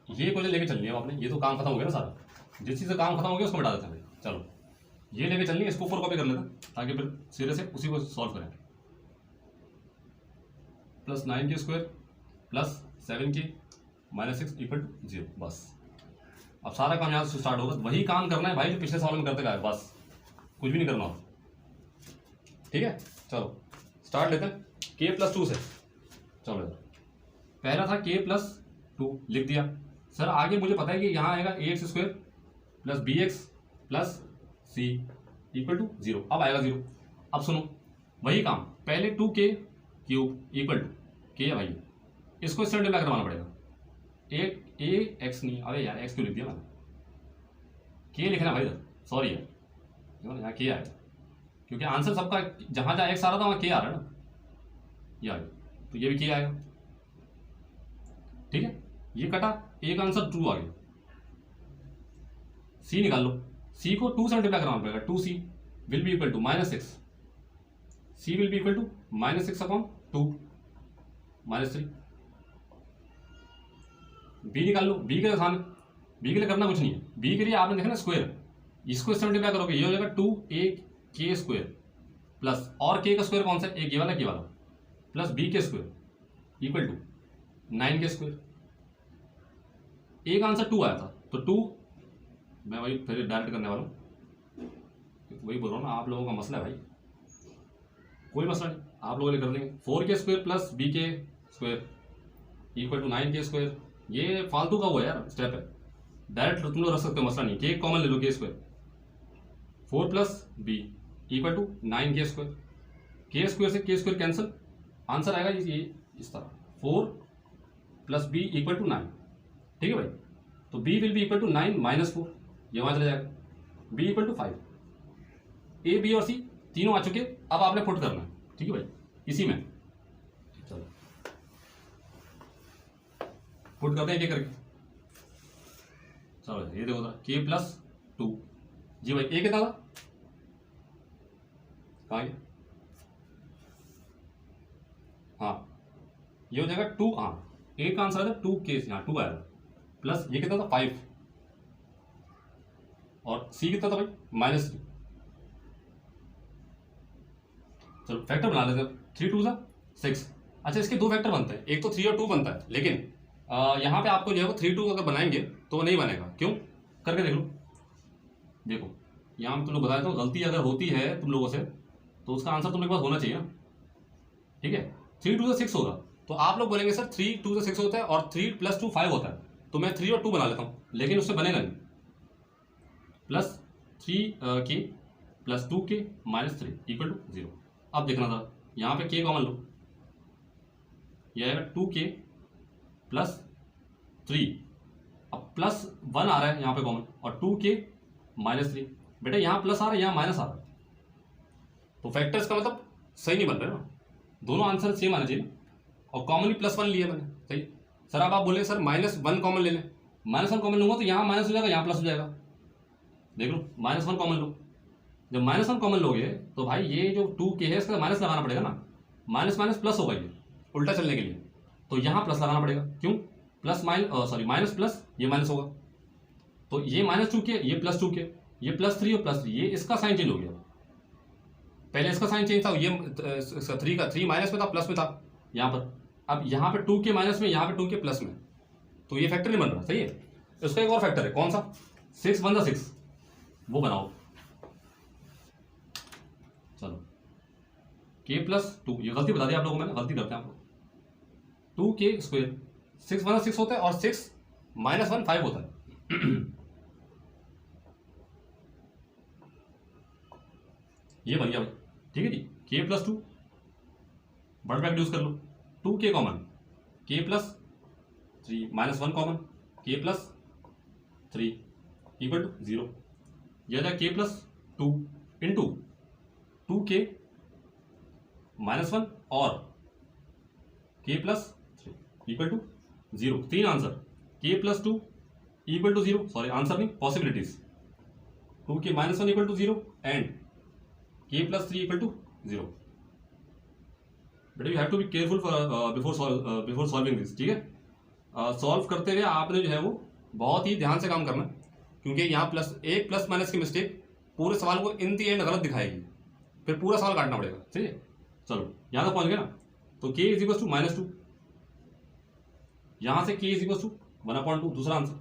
ये इक्वेशन लेके चलनी है आपने, ये तो काम खत्म हो गया ना सारा, जिस चीज़ से काम खत्म हो गया उसको मिटा देते हैं भाई। चलो ये लेके चलनी है, इसको ऊपर कॉपी कर लेते हैं ताकि फिर सिरे से उसी को सॉल्व करें। Plus 9k square plus 7k -6 equal to 0, बस अब सारा काम यहाँ से स्टार्ट होगा। वही काम करना है भाई जो पिछले साल में करते गए, बस कुछ भी नहीं करना। ठीक है, चलो स्टार्ट लेते हैं k प्लस 2 से। चलो पहला था k प्लस 2 लिख दिया। सर आगे मुझे पता है कि यहाँ आएगा ax square plus bx plus c equal to 0, अब आएगा 0। अब सुनो वही काम, पहले 2k cube equal to k है भाई, इसको इससे मल्टीप्लाई करवाना पड़ेगा। एक x नहीं, अरे यार x क्यों लिख दिया मैंने, k लिखना भाई, सॉरी यार, यहाँ k आएगा क्योंकि आंसर सबका जहाँ जहाँ x आ रहा था वहाँ k आ रहा है ना, ये आ गया, तो ये भी k आएगा। ठीक है, ये कटा, एक आंसर ट्रू आ गया। c निकाल लो, c को 2 से मल्टीप्लाई करवाना पड़ेगा, 2c will be equal to -6, c will be equal to -6 upon 2 -3। b निकाल लो, b के स्थान बी के लिए करना कुछ नहीं है। बी के लिए आपने देखा ना स्क्वायर, इसको इससे मल्टीप्लाई करोगे ये हो जाएगा 2a स्क्वायर प्लस और के का स्क्वायर कौन सा है, एक ये वाला के वाला, प्लस बी के square equal to 9 k square. एक आंसर 2 आया था तो 2 मैं वही फिर डायरेक्ट करने वाला हूँ, वही बोल रहा हूँ ना, आप लोगों का मसला है भाई, कोई मसला नहीं, आप लोगों ने कर देंगे। 4 के स्क्वायर प्लस बी के square equal to 9 k square. ये फालतू का वो यार स्टेप है, डायरेक्ट तुम लोग रख सकते हो, मसला नहीं। के कॉमन ले लो, k square 4 plus b equal to 9 k square. के स्क्वायर से के स्क्वायर कैंसिल, आंसर आएगा ये इस तरह 4 प्लस बी इक्वल टू 9। ठीक है भाई, तो b will be equal to 9 minus 4, ये वहाँ चला जाएगा, b equal to 5। A b और सी तीनों आ चुके, अब आपने पुट करना है। ठीक है भाई, इसी में चलो पुट करते हैं, क्या करके चलो ये देखो के प्लस 2। जी भाई, ए कितना था, कहाँ गया, हाँ ये हो जाएगा 2। हाँ ए का आंसर था 2 के, यहाँ 2 आया था, प्लस ये कितना था 5 और सी कितना था भाई -3। चलो फैक्टर बना लेते हैं, 3 2 6। अच्छा इसके 2 फैक्टर बनते हैं, एक तो 3 और 2 बनता है, लेकिन यहाँ पे आपको जो है वो 3 2 अगर बनाएंगे तो वो नहीं बनेगा। क्यों, करके देख लो। देखो यहाँ मैं तुम लोग बता देता हूँ, गलती अगर होती है तुम लोगों से तो उसका आंसर तुम्हारे पास होना चाहिए ना। ठीक है, 3 2 6 होगा, तो आप लोग बोलेंगे सर 3 2 6 होता है और 3 + 2 5 होता है, तो मैं 3 और 2 बना लेता हूँ, लेकिन उससे बनेगा नहीं। प्लस 3 के प्लस 2 के -3 इक्वल टू 0। अब देखना था, यहाँ पे के कॉमन लो, यह आएगा 2 के प्लस 3, अब +1 आ रहा है यहाँ पे कॉमन, और 2 के -3। बेटा यहाँ प्लस आ रहा है, यहाँ माइनस आ रहा है, तो फैक्टर्स का मतलब सही नहीं बन रहा है ना, दोनों आंसर सेम आना चाहिए, और कॉमनली +1 लिया मैंने। सही सर, अब आप बोले सर -1 कॉमन ले लें, -1 कॉमन लूंगा तो यहाँ माइनस हो जाएगा, यहाँ प्लस हो जाएगा। देख लो, -1 कॉमन लो, जब -1 कॉमन लोगे तो भाई ये जो 2 के है इसका माइनस लगाना पड़ेगा ना, माइनस माइनस प्लस होगा, ये उल्टा चलने के लिए, तो यहाँ प्लस लगाना पड़ेगा। क्यों, माइनस प्लस ये माइनस होगा, तो ये -2 के, ये +2 के, ये +3 और +3, ये इसका साइन चेंज हो गया। पहले इसका साइन चेंज था, ये 3 का 3 माइनस में था, प्लस में था यहाँ पर, अब यहाँ पे 2 के माइनस में, यहाँ पे 2 के प्लस में, तो ये फैक्टर नहीं बन रहा। सही है, इसका एक और फैक्टर है, कौन सा, 6 1 6, वो बनाओ। चलो के प्लस 2, ये गलती बता दी आप लोगों को मैंने, गलती करते हैं आप लोग। 2 के स्क्वायर 6 1 6 होता है, और 6 -1 5 होता है। ये बन गया भाई। ठीक है जी, के प्लस 2 बड़ा ब्रैकेट यूज कर लो, 2 के कॉमन, के प्लस 3 -1 कॉमन, के प्लस 3 इक्वल टू 0। यह जाए के प्लस 2 इंटू 2 के -1 और k plus 3 equal to 0। 3 answer, k plus 2 equal to 0, sorry answer नहीं, possibilities, 2 k -1 equal to 0 and k plus 3 equal to 0। बेटा you have to be careful before solving this. ठीक है, solve करते हुए आपने जो है वो बहुत ही ध्यान से काम करना, क्योंकि यहाँ एक प्लस माइनस की मिस्टेक पूरे सवाल को इन दी एंड गलत दिखाएगी, फिर पूरा सवाल काटना पड़ेगा। ठीक है, चलो यहाँ तक पहुँच गए ना, तो के इज इक्वल टू -2, यहाँ से के इज इक्वल टू 1/2, दूसरा आंसर,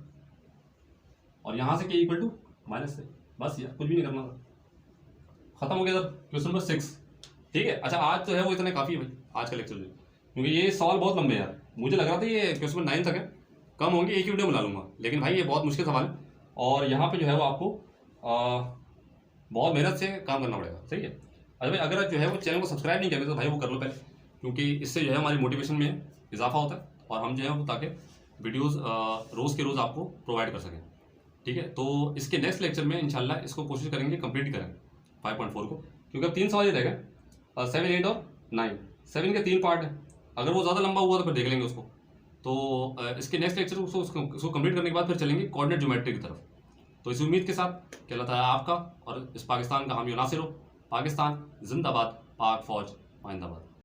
और यहाँ से के इक्वल टू -3। बस यार कुछ भी नहीं करना था, खत्म हो गया सर क्वेश्चन नंबर 6। ठीक है, अच्छा आज तो है वो इतने काफ़ी है भाई आज का लेक्चर जो, क्योंकि ये सवाल बहुत लंबे हैं यार, मुझे लग रहा था ये क्वेश्चन 9 तक है, कम होंगे, एक ही वीडियो बना लूँगा, लेकिन भाई ये बहुत मुश्किल सवाल है, और यहाँ पे जो है वो आपको बहुत मेहनत से काम करना पड़ेगा। सही है, अरे भाई अगर जो है वो चैनल को सब्सक्राइब नहीं किया तो भाई वो कर लो पहले, क्योंकि इससे जो है हमारी मोटिवेशन में इजाफा होता है, और हम जो है वो ताकि वीडियोज़ रोज़ के रोज़ आपको प्रोवाइड कर सकें। ठीक है, तो इसके नेक्स्ट लेक्चर में इंशाल्लाह इसको कोशिश करेंगे कंप्लीट करें 5.4 को, क्योंकि अब 3 सवाल ही रह गए, 7 8 और 9। 7 के 3 पार्ट है, अगर वो ज़्यादा लंबा हुआ तो फिर देख लेंगे उसको। तो इसके नेक्स्ट लेक्चर उसको कंप्लीट करने के बाद फिर चलेंगे कोऑर्डिनेट ज्योमेट्री की तरफ। तो इस उम्मीद के साथ कि अल्लाह ताला आपका और इस पाकिस्तान का हामी नासिर हो। पाकिस्तान जिंदाबाद, पाक फौज जिंदाबाद।